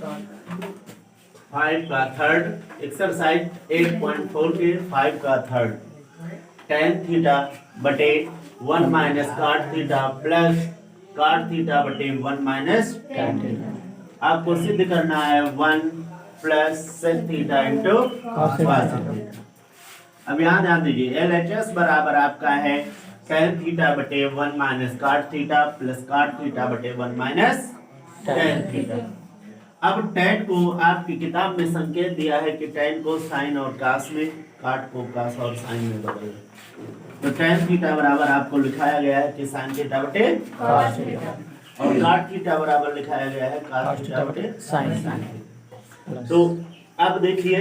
5 का third exercise 8.4 के 5 का थर्ड tan थीटा बटे 1 minus cot theta plus cot theta बटे 1 माइनस tan थीटा। आपको सिद्ध करना है 1 plus sec theta into cos theta. अब यहाँ ध्यान दीजिए LHS बराबर आपका है tan थीटा बटे 1 minus cot theta plus cot theta बटे 1 माइनस tan थीटा। अब tan को आपकी किताब में संकेत दिया है कि tan को sin और cos में, cot को cos और sin में बदलें। तो tan थीटा बराबर आपको लिखाया गया है कि sin थीटा बटे cos थीटा और cot थीटा बराबर लिखाया गया है cos थीटा बटे sin थीटा। तो अब देखिए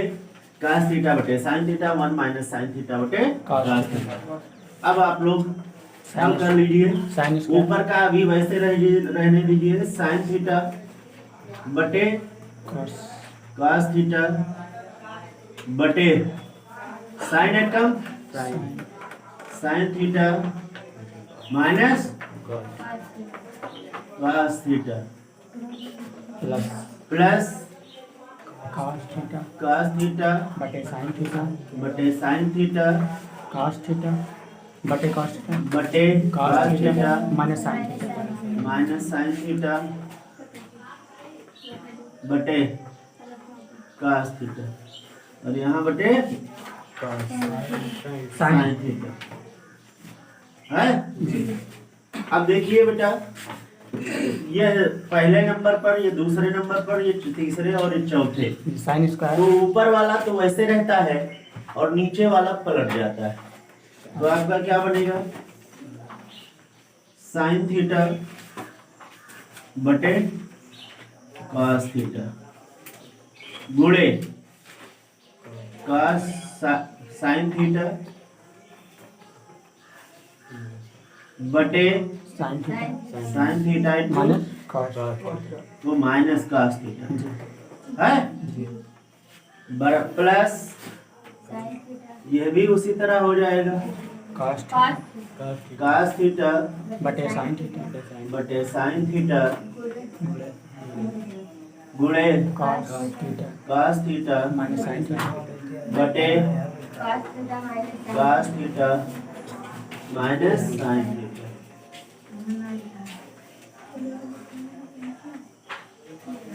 cos थीटा बटे sin theta 1 minus sin theta बटे cos थीटा। अब आप लोग हल कर लीजिए। ऊपर का अभी वैसे रहने दीजिए sin थीटा बटे cos थीटा बटे sin है कम sin theta minus cos theta plus cos theta बटे sin थीटा cos थीटा बटे cos थीटा बटे cos theta minus sin theta बटे cos थीटा और यहाँ बटे sin थीटा है। अब देखिए बेटा ये पहले नंबर पर, ये दूसरे नंबर पर, ये तीसरे और ये चौथे sin स्क्वायर। तो ऊपर वाला तो वैसे रहता है और नीचे वाला पलट जाता है। तो आपका क्या बनेगा sin थीटा बटे cos थीटा गुणे cos sin थीटा बटे sin थीटा माइनस cos वो माइनस cos थीटा है प्लस यह भी उसी तरह हो जाएगा cos थीटा बटे sin थीटा गुणे cos theta minus sin theta बटे cos theta minus sin theta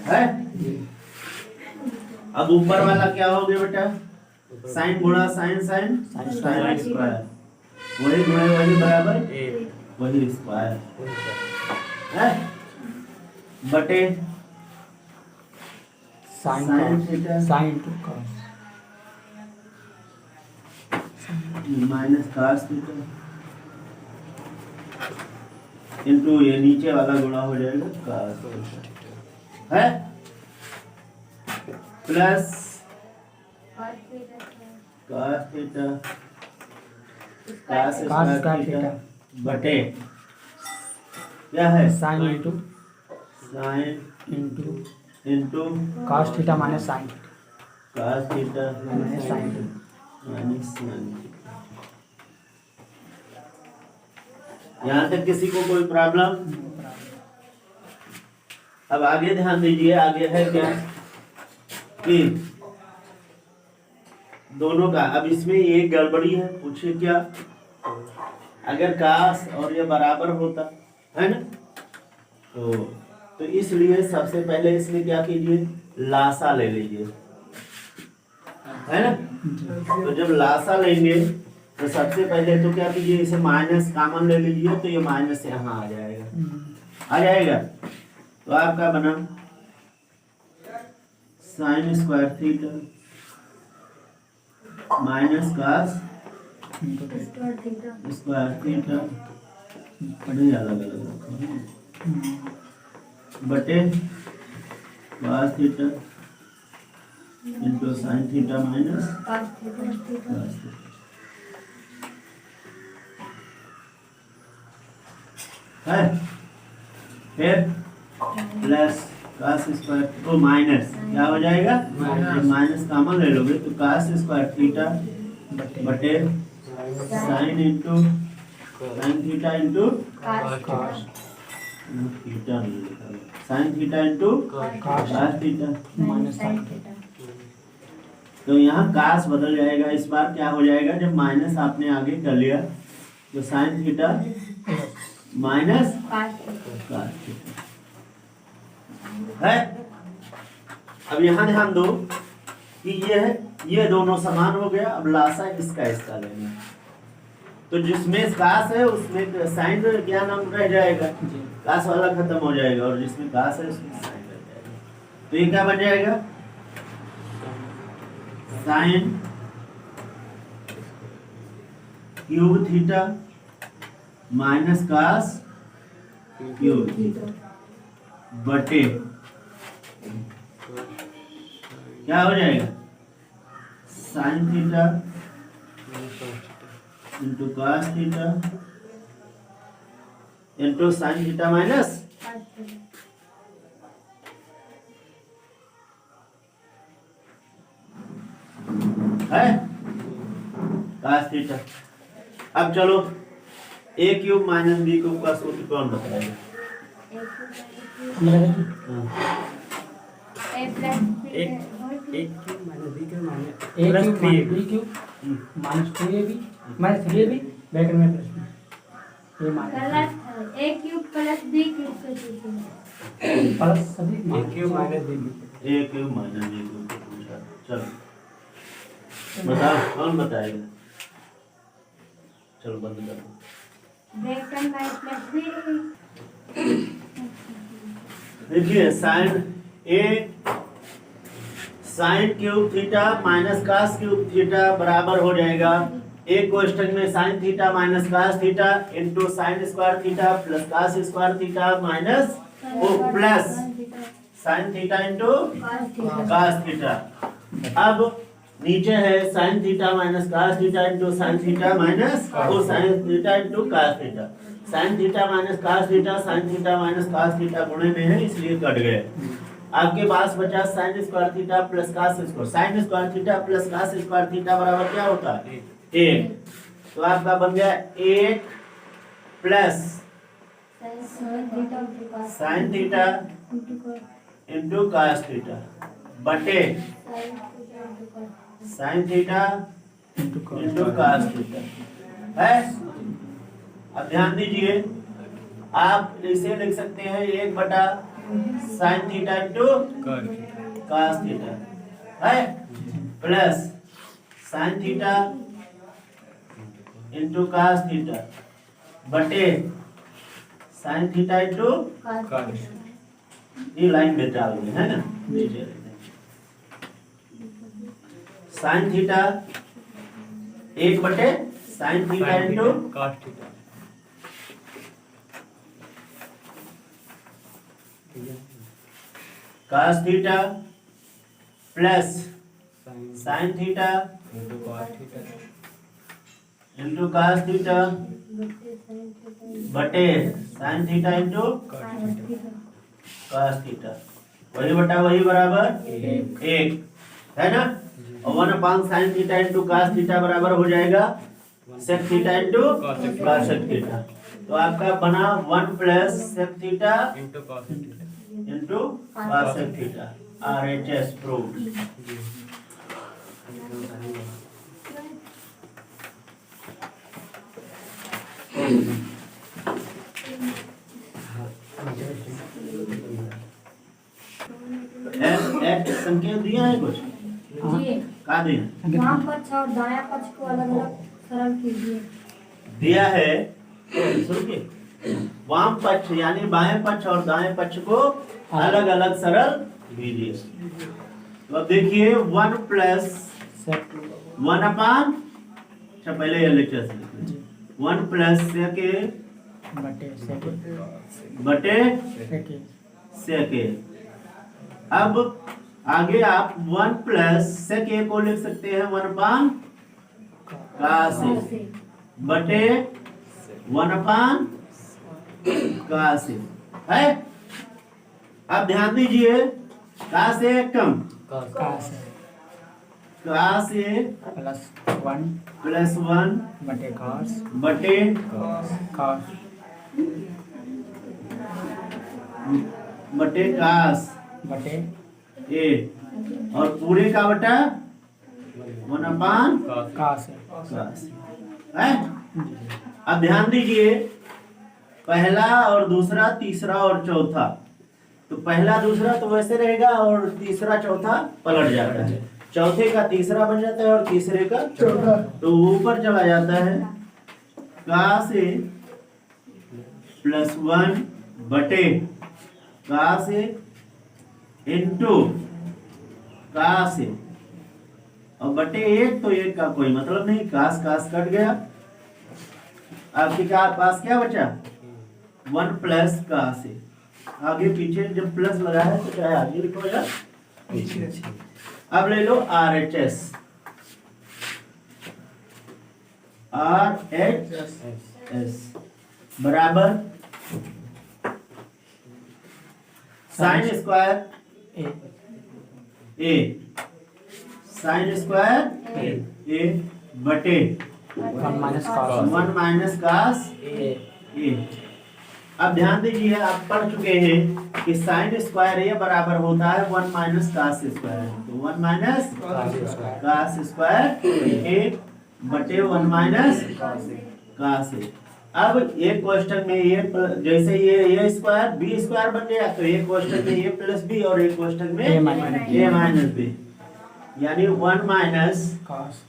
है। अब ऊपर वाला क्या हो गया बेटा sin गुणा sin स्क्वायर वही गुणे वही बराबर वही स्क्वायर है बटे sin theta sin into cos minus cos theta into ये नीचे वाला गुणा हो जाएगा cos है plus cos theta cos square theta बटे क्या है sin into sin into cos theta minus sin cos theta minus sin minus sin। यहाँ तक किसी को कोई प्रॉब्लम? अब आगे ध्यान दीजिए, आगे है क्या कि दोनों का, अब इसमें एक गड़बड़ी है, पूछिए क्या? अगर काश और ये बराबर होता है ना तो इसलिए सबसे पहले इसमें क्या कीजिए लासा ले लीजिए, है ना। तो जब लासा लेंगे तो सबसे पहले तो क्या कीजिए इसे माइनस कॉमन ले लीजिए, तो ये माइनस यहाँ आ जाएगा तो आपका बना sin square theta minus cos square theta अलग अलग बटे cos theta into sin theta minus cos theta है। फिर प्लस cos स्क्वायर तो माइनस क्या हो जाएगा, माइनस कॉमन ले लोगे तो cos स्क्वायर थीटा बटे sin into sin theta into theta sine theta into cos cos theta. minus sin theta. तो यहाँ कास बदल जाएगा, इस बार क्या हो जाएगा, जब माइनस आपने आगे कर लिया तो sine theta minus cos theta है। अब यहाँ ध्यान दो कि ये दोनों समान हो गया। अब लासा इसका लेंगे, तो जिसमें कास है उसमें साइन क्या नाम रह जाएगा, जी कास वाला खत्म हो जाएगा, और जिसमें कास है उसमें साइन रह जाएगा। तो ये क्या बन जाएगा, sine cube theta minus cos cube theta बटे क्या हो जाएगा, sine theta into cos theta into sine theta minus है कास थीटा। अब चलो A cube minus B cube का सूत्र कौन बताएगा? a cube minus b cube minus 2ab minus 3ab bracket में प्लस b, ये minus a cube plus b cube का सूत्र प्लस सभी a cube minus b cube a cube minus B cube को पूछा। चलो बताओ कौन बताएगा? चलो बंद कर दो। ब्रैकेट में प्लस बी। देखिए sine cube theta minus cos cube theta बराबर हो जाएगा एक क्वेश्चन में sine theta minus cos theta into sine square theta plus cos square theta minus plus sine theta into cos theta. अब नीचे है sine theta minus cos theta into sine theta minus sine theta into cos theta. Sine theta minus cos theta sine theta minus cos theta गुणे में है इसलिए कट गए। आपके पास बचा sine square theta plus cos square. Sine square theta plus cos square theta बराबर क्या होता है? 1। तो आपका बन गया 1 plus sine theta into cos theta बटे sine theta into cos theta है। अब ध्यान दीजिए, आप इसे लिख सकते हैं 1 बटा sine theta into cos theta है plus sine theta into cos theta बटे साइन थीटा इंटू ये लाइन में डाल दें है ना, नीचे साइन थीटा 1 बटे sine theta into cos theta cos theta plus sine theta into cos theta बटे sine theta into cos theta. वही बटा वही बराबर 1 है ना। और 1 sine theta into cos theta बराबर हो जाएगा sec theta into cosec theta. तो आपका बना 1 plus sec theta into cosec theta. RHS proved. संकेत दिया है कुछ जी का दिया वाम पक्ष और दायां पक्ष को अलग अलग सरल कीजिए। दिया है सुनिए, वाम पक्ष यानी बाएं पक्ष और दाएं पक्ष को अलग अलग सरल कीजिए। तो अब देखिए 1 प्लस 1 अपान, अच्छा पहले ये लेक्चर से 1 प्लस सेके बटे सेके। अब आगे आप 1 प्लस सेके को लिख सकते हैं 1 अपान कास बटे 1 अपान कास है। अब ध्यान दीजिए कास से कम कास से प्लस 1 बटे बटे कास बटे ए और पूरे का बटा 1/, काश है। कास है। अब ध्यान दीजिए, पहला और दूसरा, तीसरा और चौथा, तो पहला दूसरा तो वैसे रहेगा और तीसरा चौथा पलट जाता है, चौथे का तीसरा बन जाता है और तीसरे का चौथा, तो ऊपर चला जाता है कास ए प्लस 1 बटे कास ए इंटू कास ए और बटे 1, तो 1 का कोई मतलब नहीं, कास कास कट गया। आपके पास क्या बचा 1 प्लस कास ए, आगे पीछे जब प्लस लगा है तो चाहे आगे लिखो या पीछे। अब ले लो RHS, RHS बराबर साइन स्क्वायर ए, साइन स्क्वायर ए बटे 1 माइनस काश 1 माइनस कास ए। ए। अब ध्यान दीजिए, आप पढ़ चुके हैं कि साइन स्क्वायर ए बराबर होता है 1 माइनस कास स्क्वायर, तो 1 माइनस कास स्क्वायर ए बटे 1 माइनस कास ए। अब एक क्वेश्चन में ये जैसे ये ए स्क्वायर बी स्क्वायर बन गया, तो एक क्वेश्चन में ए प्लस बी और एक क्वेश्चन में ए माइनस बी, यानी 1 माइनस कास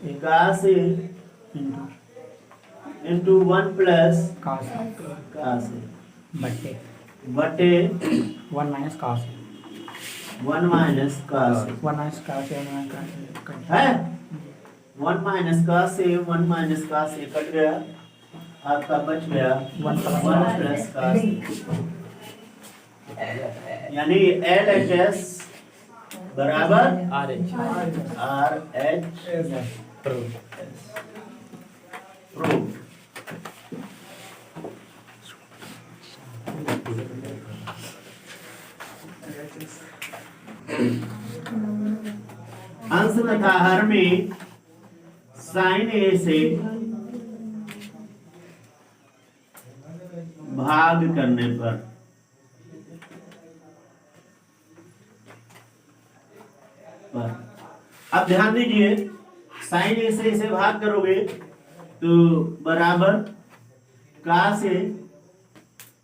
ए इंटू 1 प्लस काश कास ए बटे बटे 1 माइनस काश 1 माइनस कास 1 माइनस काश है। 1 माइनस कास से 1 माइनस कास से कट गया, आपका बच गया 1 प्लस कास, यानी LHS बराबर RH प्रूव। अंश तथा हर में साइन ए से भाग करने पर अब ध्यान दीजिए, साइन ए से इसे भाग करोगे तो बराबर कास ए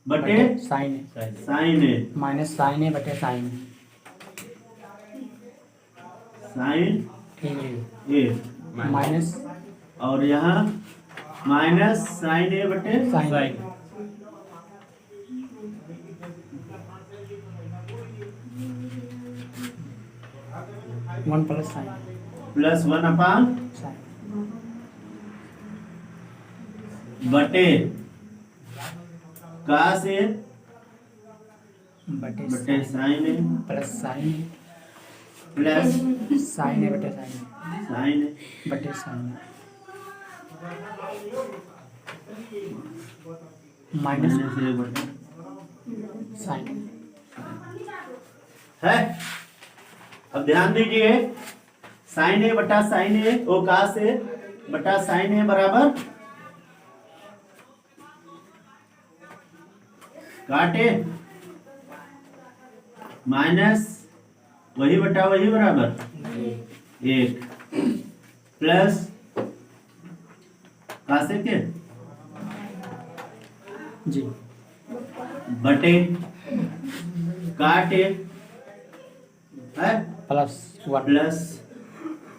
बटे sign sign A minus sine A बटे साइन साइन ए माइनस और यहाँ माइनस साइन ए बटे साइन 1 प्लस साइन प्लस 1/, बटे कास ए बटे बटे sign A plus sign plus sine A बटे साइन साइन ए बटे साइन माइनस माइनस ए बटे साइन है। अब ध्यान दीजिए, साइन ए बटा साइन ए ओ कास ए बटा साइन ए बराबर काटे माइनस वही बटा वही बराबर 1 प्लस कासे के जी बटे काटे है प्लस 1 प्लस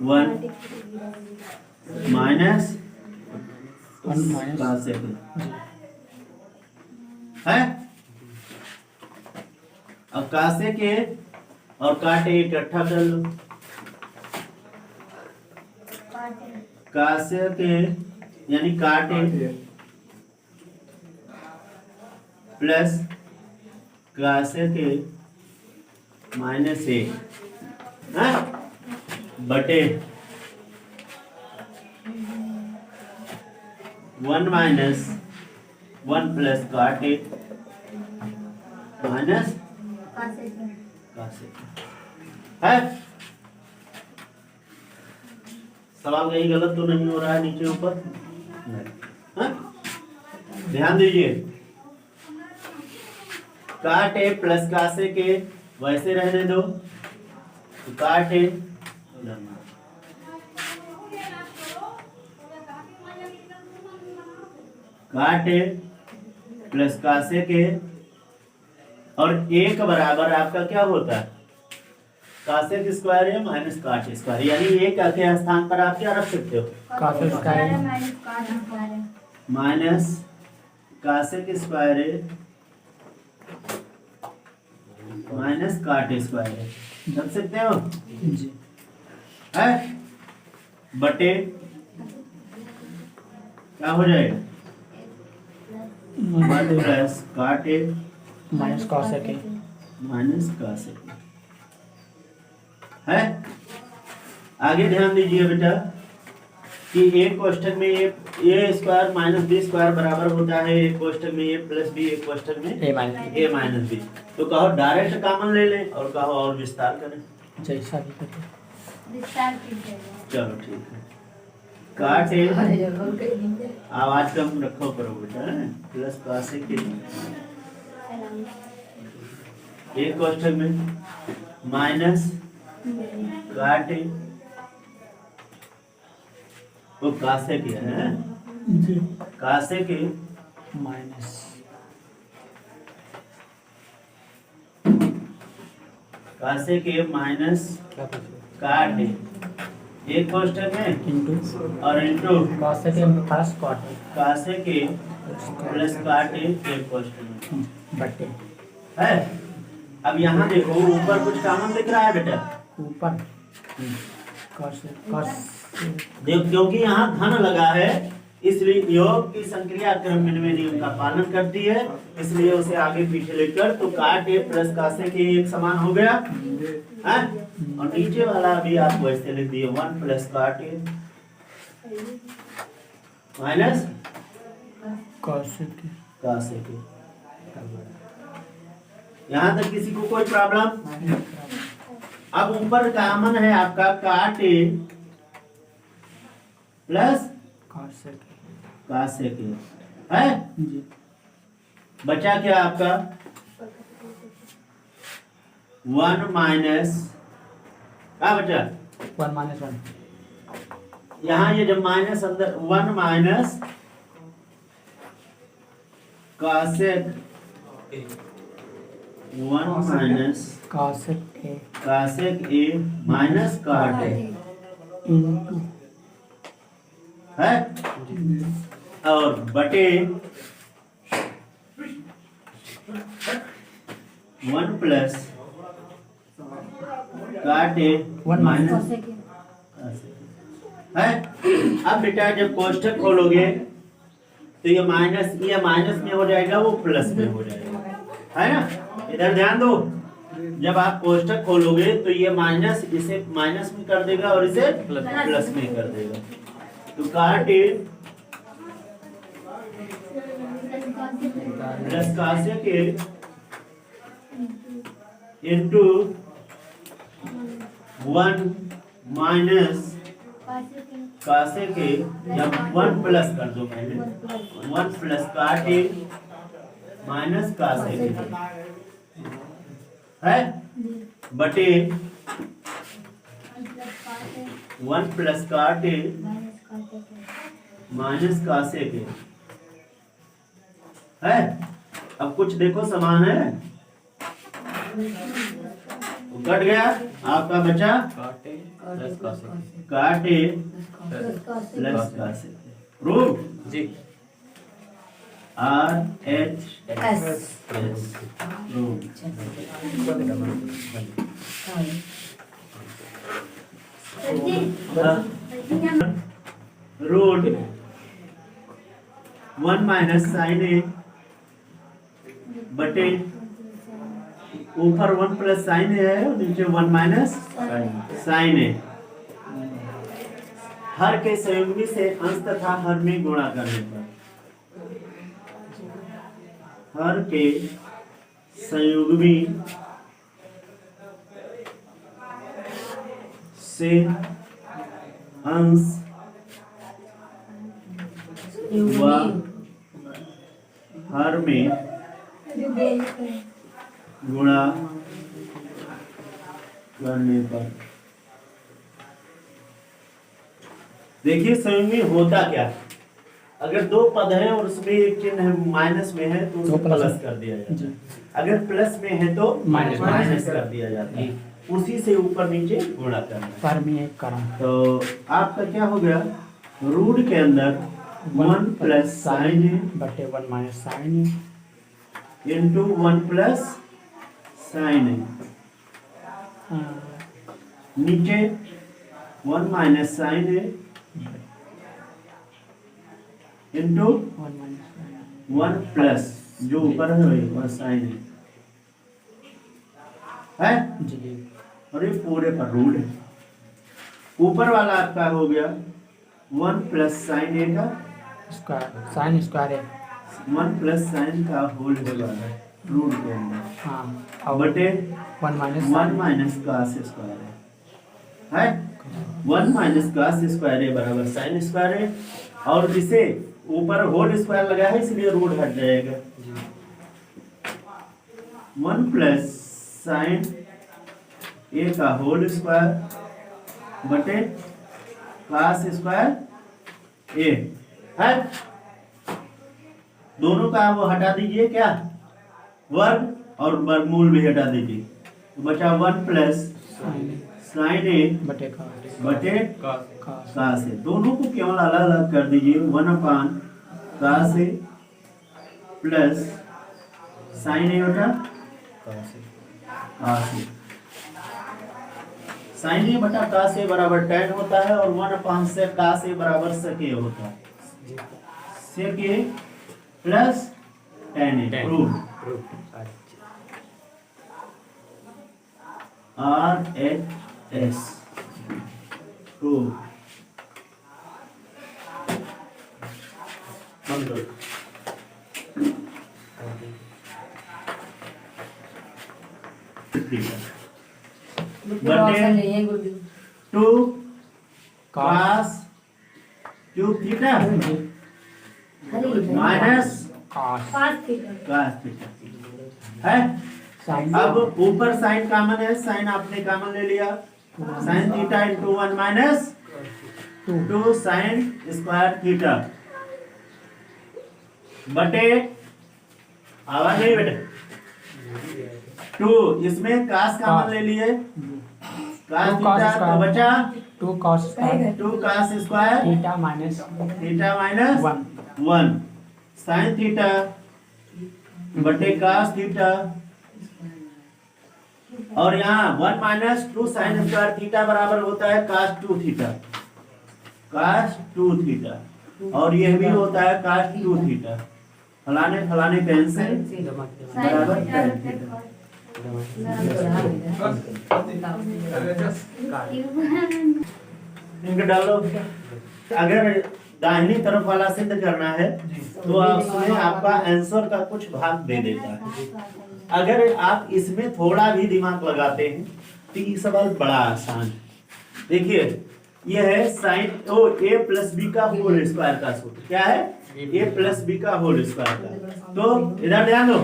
1 माइनस 1 माइनस कासे के है। अब कासे के और काटे इकट्ठा कर लो, कासे के यानी काटे प्लस कासे के माइनस 1 है बटे 1 माइनस 1 प्लस काटे माइनस कासे है। सवाल कहीं गलत तो नहीं हो रहा है नीचे ऊपर? हाँ? ध्यान दीजिए, काट ए प्लस कासे के वैसे रहने दो, तो काट ए काट ए प्लस कासे के, और एक बराबर आपका क्या होता है, कासेक स्क्वायर है माइनस काट स्क्वायर, यानी एक के स्थान पर आप क्या रख सकते हो, कासेक स्क्वायर है माइनस काट स्क्वायर है। माइनस कासेक स्क्वायर है माइनस काट स्क्वायर है, रख सकते हो जी। है, बटे क्या हो जाएगा, वन प्लस काट ए माइनस कॉसेक है। माइनस कासेक है। आगे ध्यान दीजिए बेटा कि एक कोष्ठक में ए स्क्वायर माइनस बी स्क्वायर बराबर होता है, एक कोष्ठक में ए प्लस बी, एक कोष्ठक में ए माइनस ए माइनस बी। तो कहो डायरेक्ट कॉमन ले लें और कहो और विस्तार करें, जैसा भी करें। विस्तार कीजिए। चलो ठीक है। काट ए, आवाज कम रखो करो बेटा, प्लस कासेक के एक कोष्ठक में माइनस काट ए, वो कासे के है, जी। कासे के माइनस कासे के माइनस काट ए, एक कोष्ठक में इंटू और इंटू कॉसेक है प्लस कॉट है कासे के प्लस काट ए, एक कोष्ठक में बटे है। अब यहाँ देखो ऊपर कुछ कॉमन दिख रहा है बेटा, ऊपर कॉसेक कॉस क्योंकि यहाँ धन लगा है, इसलिए योग की संक्रिया क्रमविनिमय नियम का पालन करती है, इसलिए उसे आगे पीछे लेकर, तो काट ए प्लस कासे के एक समान हो गया है, और नीचे वाला भी आप वैसे लिख दिए, वन प्लस काट ए माइनस कॉसेक कासे के। यहाँ तक किसी को कोई प्रॉब्लम? अब ऊपर कॉमन है आपका काट ए प्लस कॉसेक कासे के है, जी। बचा क्या आपका, वन माइनस क्या बचा, 1 माइनस 1 यहाँ ये जब माइनस अंदर, one minus cosec, one minus cosec A cosec A minus cot A into है, और बटे वन प्लस काट ए वन माइनस कॉसेक है। अब बेटा जब कोष्ठक खोलोगे तो ये माइनस में हो जाएगा, वो प्लस में हो जाएगा, है ना। इधर ध्यान दो, जब आप कोष्ठक खोलोगे तो ये माइनस इसे माइनस में कर देगा और इसे प्लस में कर देगा, तो काट A plus कासेक A into one minus कासेक ए, जब वन प्लस कर दो पहले, वन प्लस काट ए माइनस कासेक ए है, बटे वन प्लस काट ए माइनस कासेक ए है। अब कुछ देखो समान है, कट गया आपका बचा cot A plus cosec, prove जी। RHS root one minus sine A बटे ऊपर वन प्लस साइन ए है, नीचे वन माइनस साइन ए, हर के संयुग्मी से अंश तथा हर में गुणा करने पर, हर के संयुग्मी से अंश व हर में गुणा करने पर देखिए समझ में होता क्या, अगर दो पद है और उसमें एक चिन्ह माइनस में है तो उसको प्लस कर दिया जाता है, अगर प्लस में है तो माइनस कर दिया जाता है, उसी से ऊपर नीचे गुणा करना है। पर में एक करम तो आपका क्या हो गया, रूट के अंदर 1 प्लस साइन है बटे 1 minus sine into 1 plus sign है, है नीचे 1 माइनस साइन है इंटू 1 माइनस 1 प्लस जो ऊपर है वह साइन है जी और ये पूरे पर रूट है। ऊपर वाला आपका हो गया 1 प्लस साइन ए का स्क्वायर साइन स्क्वायर है 1 प्लस साइन का होल स्क्वायर है रूट के अंदर हाँ और बटे 1 माइनस 1 माइनस कास स्क्वायर है 1 माइनस कास स्क्वायर है बराबर साइन स्क्वायर है, और इसे ऊपर होल स्क्वायर लगा है इसलिए रूट हट जाएगा। 1 प्लस साइन ए का होल स्क्वायर बटे कास स्क्वायर ए है, दोनों का वो हटा दीजिए क्या वर्ग और वर्गमूल भी हटा दीजिए, तो बचा 1 प्लस साइन ए बटे का बटे कास ए, दोनों को केवल अलग अलग कर दीजिए 1 अपान कास ए प्लस साइन ए बटा कास ए, साइन ए बटा कास ए बराबर tan होता है और 1 अपान से कास ए बराबर sec ए होता है, sec a plus tan a prove RHS prove बटे 2 cos cube theta minus cos पाँच थीटा cos थीटा है। साइन अब ऊपर साइन कॉमन है, साइन आपने कॉमन ले लिया, sine theta into 1 minus 2 sine square theta बटे आवाज नहीं बेटे 2, इसमें कास कॉमन ले लिए, कास थीटा तो बचा 2 cos square 2 cos square theta minus theta minus 1 sine theta बटे कास थीटा, और यहाँ 1 माइनस 2 साइन स्क्वायर थीटा बराबर होता है कास 2 थीटा, कास 2 थीटा, और यह भी होता है कास 2 थीटा, फलाने फलाने कैंसिल बराबर tan थीटा। इनके डालो, अगर दाहिनी तरफ वाला सिद्ध करना है तो उसमें आपका आंसर का कुछ भाग दे देता है, अगर आप इसमें थोड़ा भी दिमाग लगाते हैं तो ये सवाल बड़ा आसान है। देखिए ये है साइन ओ ए प्लस बी का होल स्क्वायर का सूत्र क्या है, ए प्लस बी का होल स्क्वायर का, तो इधर ध्यान दो,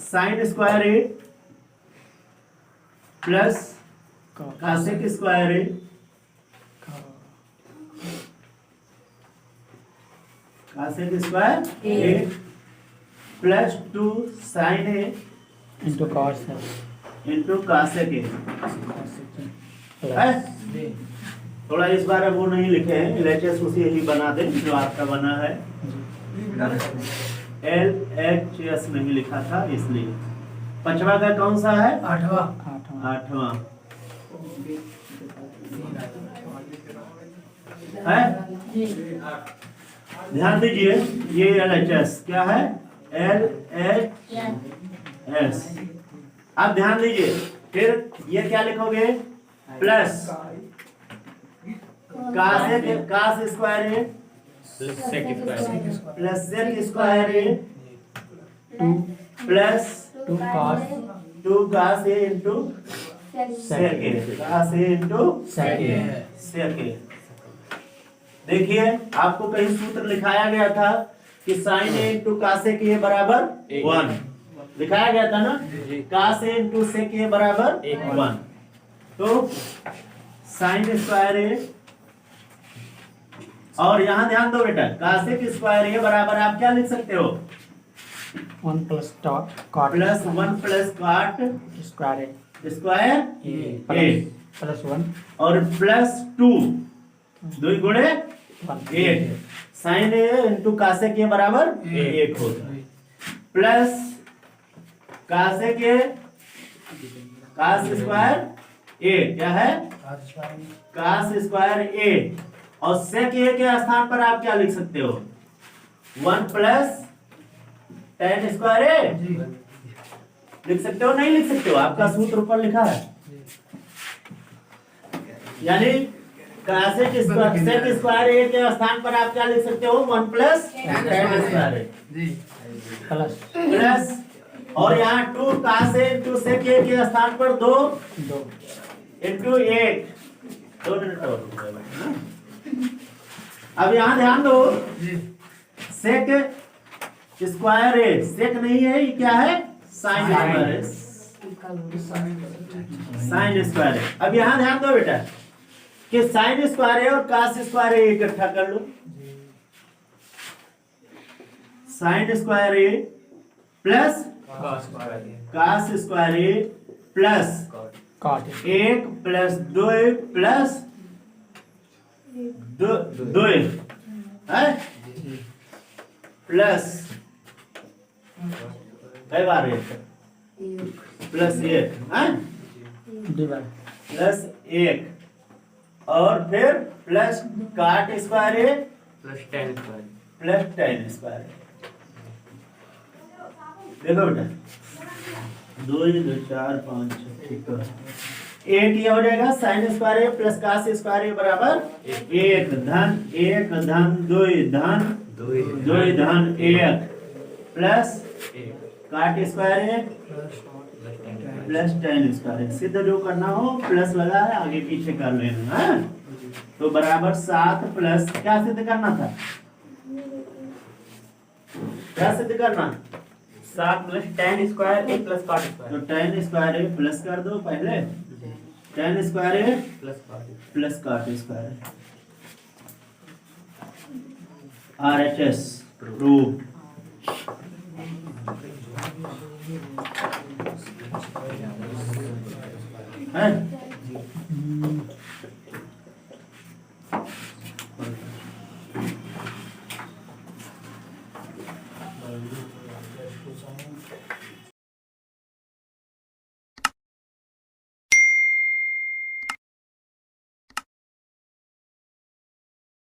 sine square A plus कासेक square A कासेक square A plus 2 sign A into cos है इंटू कासेक ए है। थोड़ा इस बार वो नहीं लिखे हैं, LHS उसी ही बना दे जो आपका बना है, LHS नहीं लिखा था इसलिए। पांचवा का कौन सा है, आठवां है, ध्यान दीजिए ये LHS क्या है, LHS। आप ध्यान दीजिए, फिर ये क्या लिखोगे, प्लस कास स्क्वायर है प्लस सेक स्क्वायर है प्लस 2 कास ए इंटू सेक ए, कास ए इंटू सेक ए। देखिए आपको कहीं सूत्र लिखाया गया था कि साइन ए इंटू कासेक ए बराबर 1, दिखाया गया था ना, cos a into sec a बराबर 1, तो sin स्क्वायर a, और यहाँ ध्यान दो बेटा, cos स्क्वायर a बराबर आप क्या लिख सकते हो, 1 plus cot plus 1 plus cot square square a a plus 1 और प्लस 2 2 गुणे 1 8 साइन ए इंटू कासे के बराबर 1 होता है, प्लस कासे के कास स्क्वायर ए क्या है, कास स्क्वायर ए, और सेक ए के स्थान पर आप क्या लिख सकते हो, 1 प्लस tan स्क्वायर ए लिख सकते हो, नहीं लिख सकते हो, आपका सूत्र ऊपर लिखा है, यानी सेक स्क्वायर ए के स्थान पर आप क्या लिख सकते हो, 1 प्लस tan स्क्वायर ए plus प्लस, और यहाँ 2 कास ए इंटू सेक ए के स्थान पर 2 2 इंटू 1, 2 मिनट और रुक जाओ भाई, हाँ? अब यहाँ ध्यान दो, सेक स्क्वायर ए सेक नहीं है, ये क्या है, साइन स्क्वायर ए, साइन स्क्वायर ए। अब यहाँ ध्यान दो बेटा कि साइन स्क्वायर ए और कास स्क्वायर ए इकट्ठा कर लो, sine square A plus cos square A plus cot 1 plus 2 plus 2 है प्लस कई बार 1 प्लस 1 है divide प्लस 1 और फिर plus cot square A plus tan square ए। देखो बेटा 2 2 4 5 6 ठीक है, 1 ये हो जाएगा sine square A plus cos square ए बराबर 1 धन 2 धन 2 धन 1 plus cot square A plus tan square ए। सीधा जो करना हो प्लस लगा है, आगे पीछे कर लेना है, तो बराबर 7 प्लस क्या सिद्ध करना था, क्या सिद्ध करना, 7 plus tan square A plus cot तो square tan square A plus कर दो पहले, tan square A plus cot plus cot square A, RHS prove है।